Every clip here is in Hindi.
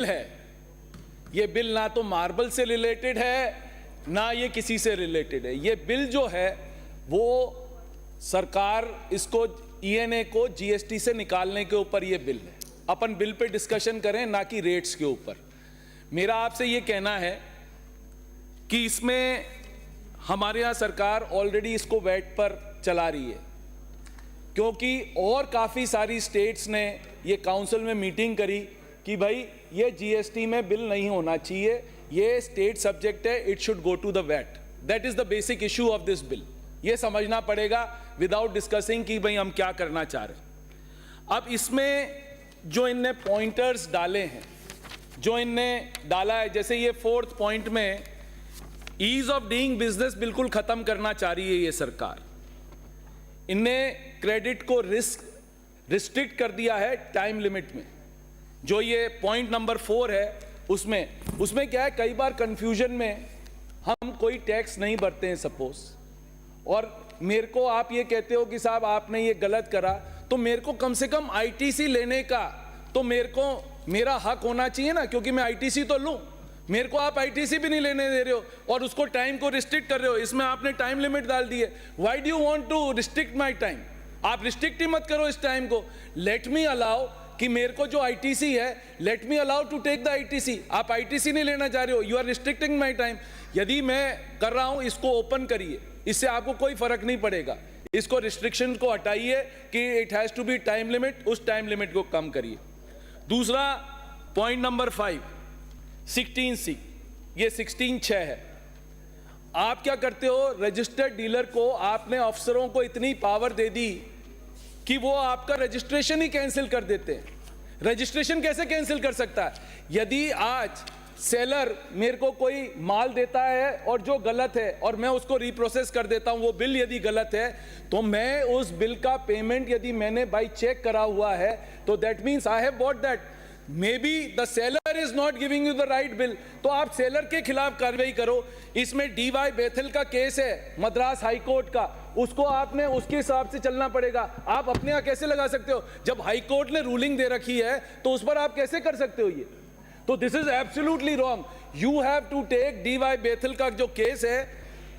है, ये बिल ना तो मार्बल से रिलेटेड है ना ये किसी से रिलेटेड है। ये बिल जो है वो सरकार इसको ईएनए को जीएसटी से निकालने के ऊपर ये बिल है। अपन बिल पे डिस्कशन करें ना कि रेट्स के ऊपर। मेरा आपसे ये कहना है कि इसमें हमारे यहाँ सरकार ऑलरेडी इसको वैट पर चला रही है, क्योंकि और काफ़ी सारी स्टेट्स ने ये काउंसिल में मीटिंग करी कि भाई ये जीएसटी में बिल नहीं होना चाहिए, ये स्टेट सब्जेक्ट है, it should go to the VAT. That is the basic issue of this bill. ये समझना पड़ेगा विदाउट डिस्कसिंग कि भाई हम क्या करना चाह रहे हैं। अब इसमें जो इनने पॉइंटर्स डाले हैं, जो इनने डाला है, जैसे ये 4th पॉइंट में ईज ऑफ डूइंग बिजनेस बिल्कुल खत्म करना चाह रही है ये सरकार। इनने क्रेडिट को रिस्ट्रिक्ट कर दिया है टाइम लिमिट में। जो ये पॉइंट नंबर 4 है उसमें क्या है, कई बार कंफ्यूजन में हम कोई टैक्स नहीं भरते हैं सपोज, और मेरे को आप ये कहते हो कि साहब आपने ये गलत करा, तो मेरे को कम से कम आईटीसी लेने का तो मेरा हक होना चाहिए ना, क्योंकि मैं आईटीसी तो लूं। मेरे को आप आईटीसी भी नहीं लेने दे रहे हो और उसको टाइम को रिस्ट्रिक्ट कर रहे हो। इसमें आपने टाइम लिमिट डाल दी है। Why do you want to restrict my time? आप रिस्ट्रिक्ट ही मत करो इस टाइम को। लेट मी अलाउ कि मेरे को जो आईटीसी है, let me allow to take the ITC. आप आईटीसी नहीं लेना चाह रहे हो, you are restricting my time. यदि मैं कर रहा हूं, इसको ओपन करिए, इससे आपको कोई फर्क नहीं पड़ेगा। इसको रिस्ट्रिक्शन को हटाइए कि it has to be time limit, उस टाइम लिमिट को कम करिए। दूसरा पॉइंट नंबर 5 16C, ये 16(6) है। आप क्या करते हो, रजिस्टर्ड डीलर को आपने अफसरों को इतनी पावर दे दी कि वो आपका रजिस्ट्रेशन ही कैंसिल कर देते हैं। रजिस्ट्रेशन कैसे कैंसिल कर सकता है? यदि आज सेलर मेरे को कोई माल देता है और जो गलत है और मैं उसको रिप्रोसेस कर देता हूं, वो बिल यदि गलत है, तो मैं उस बिल का पेमेंट यदि मैंने बाय चेक करा हुआ है तो that means I have bought that. May be the seller is not giving you the right bill, तो आप सेलर के खिलाफ कार्रवाई करो। इसमें डीवाई बेथल का केस है मद्रास हाई कोर्ट का, उसको आपने उसके हिसाब से चलना पड़ेगा। आप अपने यहाँ कैसे लगा सकते हो? जब हाई कोर्ट ने रूलिंग दे रखी है तो उस पर आप कैसे कर सकते हो ये? तो this is absolutely wrong. You have to take डीवाई बेथल का जो केस है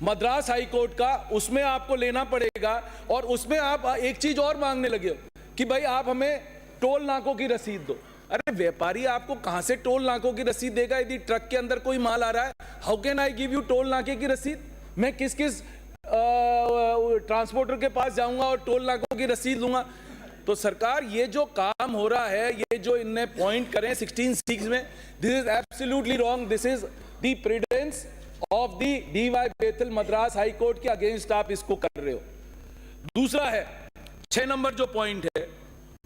मद्रास हाई कोर्ट का, उसमें आपको लेना पड़ेगा। और उसमें आप एक चीज और मांगने लगे हो कि भाई आप हमें टोल नाकों की रसीद दो। अरे व्यापारी आपको कहां से टोल नाकों की रसीद देगा यदि ट्रक के अंदर कोई माल आ रहा है? How can I give you toll नाके की रसीद? मैं किस ट्रांसपोर्टर के पास जाऊंगा और टोल नाकों की रसीद लूंगा? तो सरकार ये जो काम हो रहा है, ये जो इनने पॉइंट करें 16(6) में, this is absolutely wrong. This is the precedence of the DY Beathel Madras high court के अगेंस्ट आप इसको कर रहे हो। दूसरा है 6 नंबर जो पॉइंट है,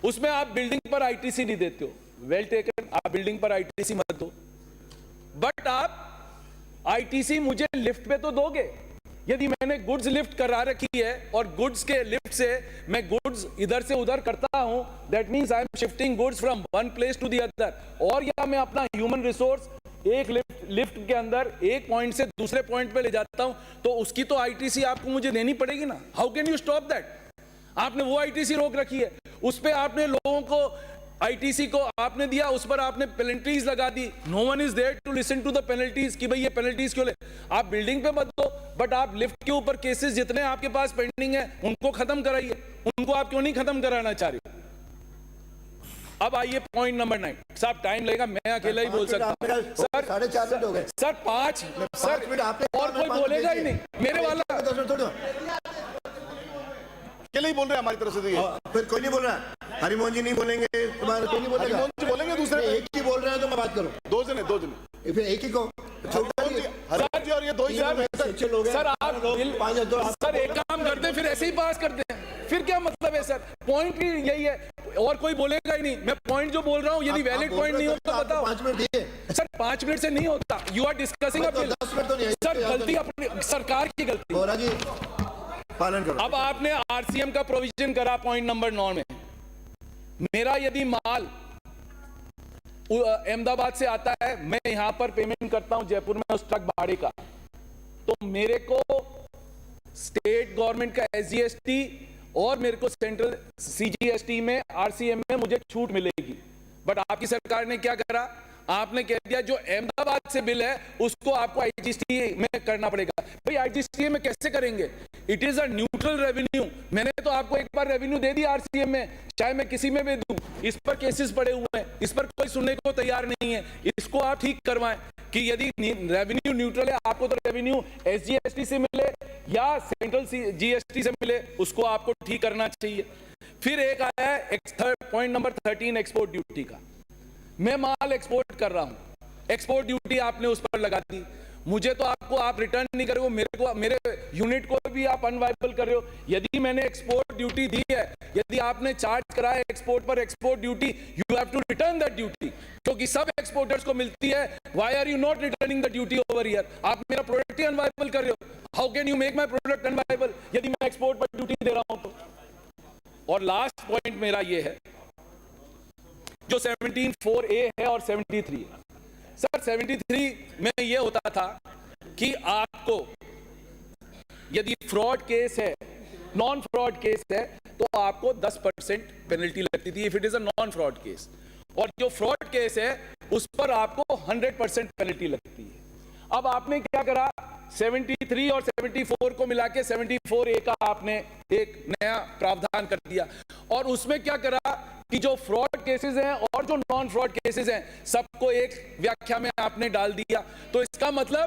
उसमें आप बिल्डिंग पर आईटीसी नहीं देते हो। वेल टेकन, आप बिल्डिंग पर आईटीसी मत दो, बट आप आईटीसी मुझे लिफ्ट पे तो दोगे। यदि मैंने गुड्स लिफ्ट करा रखी है और गुड्स के लिफ्ट से मैं गुड्स इधर से उधर करता हूं, that means I am shifting goods from one place to the other. और या मैं अपना ह्यूमन रिसोर्स एक लिफ्ट के अंदर एक पॉइंट से दूसरे पॉइंट पे ले जाता हूं, तो उसकी तो आईटीसी आपको मुझे देनी पड़ेगी ना। How can you stop that? आपने वो आईटीसी रोक रखी है, उस पर आपने लोगों को आईटीसी को आपने दिया, उस पर आपने पेनल्टीज लगा दी। No one is there to listen to the penalties कि भाई ये पेनल्टीज क्यों ले। आप बिल्डिंग पे मत दो, बट आप लिफ्ट के ऊपर केसेस जितने आपके पास पेंडिंग है उनको खत्म कराइए। उनको आप क्यों नहीं खत्म कराना चाह रहे? अब आइए पॉइंट नंबर 9। साहब टाइम लगेगा, मैं अकेला ही बोल सकता हूं सर। 4.5 मिनट हो गए सर। 5 सर और कोई बोलेगा ही नहीं मेरे वाला। अकेले ही बोल रहे हैं हमारी तरफ से। फिर कोई नहीं बोल रहा, हरिमोहन जी नहीं बोलेंगे, तुम्हारे कोई नहीं बोलेगा। हरिमोहन जी बोलेंगे, दूसरे एक ही बोल रहे हैं तो मैं बात करूं। दो जने फिर एक ही को हरिमोहन जी और ये दो ही सर। आप सर एक काम करते हैं, फिर ऐसे ही पास करते हैं, फिर क्या मतलब है सर? पॉइंट ही यही है, और कोई बोलेगा ही नहीं। मैं पॉइंट जो बोल रहा हूँ यदि वैलिड पॉइंट नहीं होता तो बताओ। 5 मिनट दिए सर। 5 मिनट से नहीं होता। You are discussing a bill. 10 minute तो नहीं सर गलती अपनी सरकार की गलती। बोरा जी पालन करो। अब आपने आरसीएम का प्रोविजन करा पॉइंट नंबर 9 में। मेरा यदि माल अहमदाबाद से आता है, मैं यहां पर पेमेंट करता हूं जयपुर में उस ट्रक भाड़े का, तो मेरे को स्टेट गवर्नमेंट का एसजीएसटी और मेरे को सेंट्रल सीजीएसटी में आरसीएम में मुझे छूट मिलेगी। बट आपकी सरकार ने क्या करा? आपने कह दिया जो अहमदाबाद से बिल है उसको आपको आईजीएसटी में करना पड़ेगा। भाई आईजीएसटी में कैसे करेंगे? It is a neutral revenue. मैंने तो आपको एक बार रेवेन्यू दे दिया आरसीएम में, चाहे मैं किसी में भी दूं। इस पर केसेस पड़े हुए हैं, इस पर कोई सुनने को तैयार नहीं है। इसको आप ठीक करवाएं कि यदि रेवेन्यू न्यूट्रल है, आपको तो रेवेन्यू एसजीएसटी से मिले या सेंट्रल जीएसटी से मिले, उसको आपको ठीक करना चाहिए। फिर एक आया है पॉइंट नंबर 13 एक्सपोर्ट ड्यूटी का। मैं माल एक्सपोर्ट कर रहा हूं, एक्सपोर्ट ड्यूटी आपने उस पर लगा दी, मुझे तो आपको आप रिटर्न नहीं कर रहे हो, मेरे यूनिट को भी आप अनवाइबल कर रहे हो। यदि मैंने एक्सपोर्ट ड्यूटी दी है, यदि आपने चार्ज करा है एक्सपोर्ट पर export duty, you have to return that duty, क्योंकि सब एक्सपोर्टर्स को मिलती है। Why are you not returning the duty over here? आप मेरा प्रोडक्ट ही अनवाइबल कर रहे हो। How can you make my product unviable यदि मैं एक्सपोर्ट पर ड्यूटी दे रहा हूं तो? और लास्ट पॉइंट मेरा ये है, जो 17(4)A है और 73 है। सर 73 में ये होता था कि आपको यदि फ्रॉड केस है, नॉन फ्रॉड केस है, तो आपको 10% पेनल्टी लगती थी if it is a non fraud case, और जो फ्रॉड केस है उस पर आपको 100% पेनल्टी लगती है। अब आपने क्या करा, 73 और 74 को मिला के 74A का आपने एक नया प्रावधान कर दिया, और उसमें क्या करा कि जो फ्रॉड केसेस हैं और जो नॉन फ्रॉड केसेस हैं सबको एक व्याख्या में आपने डाल दिया। तो इसका मतलब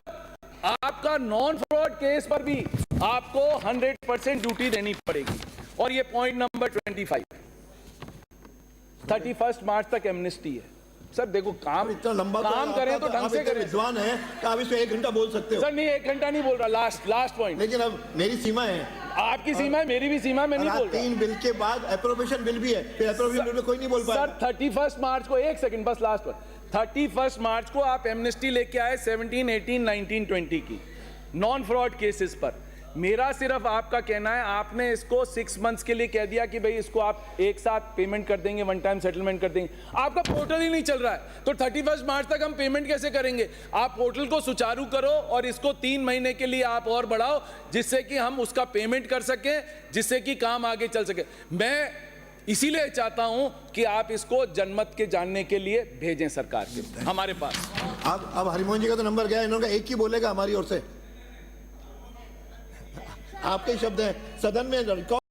आपका नॉन फ्रॉड केस पर भी आपको 100% ड्यूटी देनी पड़ेगी। और ये पॉइंट नंबर 25, 31 मार्च तक एमनेस्टी है। सर देखो, काम इतना लंबा काम करें तो ढंग से करें। विद्वान है कि आप इसमें 1 घंटा बोल सकते हो। सर नहीं, 1 घंटा नहीं बोल रहा, लास्ट पॉइंट। लेकिन अब मेरी सीमा है, आपकी सीमा है, मेरी भी सीमा है, मैं नहीं बोल रहा। 3 बिल के बाद अप्रोप्रिएशन बिल भी है, फिर अप्रोप्रिएशन बिल में कोई नहीं बोल पाया। सर 31 मार्च को, एक सेकंड बस, लास्ट वन, 31 मार्च को आप एमनेस्टी लेके आए 17, 18, 19, 20 की नॉन फ्रॉड केसेस पर। मेरा सिर्फ आपका कहना है, आपने इसको 6 मंथ्स के लिए कह दिया कि भाई इसको आप एक साथ पेमेंट कर देंगे, वन टाइम सेटलमेंट कर देंगे। आपका पोर्टल ही नहीं चल रहा है, तो 31 मार्च तक हम पेमेंट कैसे करेंगे? आप पोर्टल को सुचारू करो और इसको 3 महीने के लिए आप और बढ़ाओ, जिससे कि हम उसका पेमेंट कर सकें, जिससे कि काम आगे चल सके। मैं इसीलिए चाहता हूं कि आप इसको जनमत के जानने के लिए भेजें सरकार के हमारे पास। अब हरिमोहन जी का तो नंबर गया, इन्होंने एक ही बोलेगा हमारी ओर से। आपके शब्द हैं, सदन में रिकॉर्ड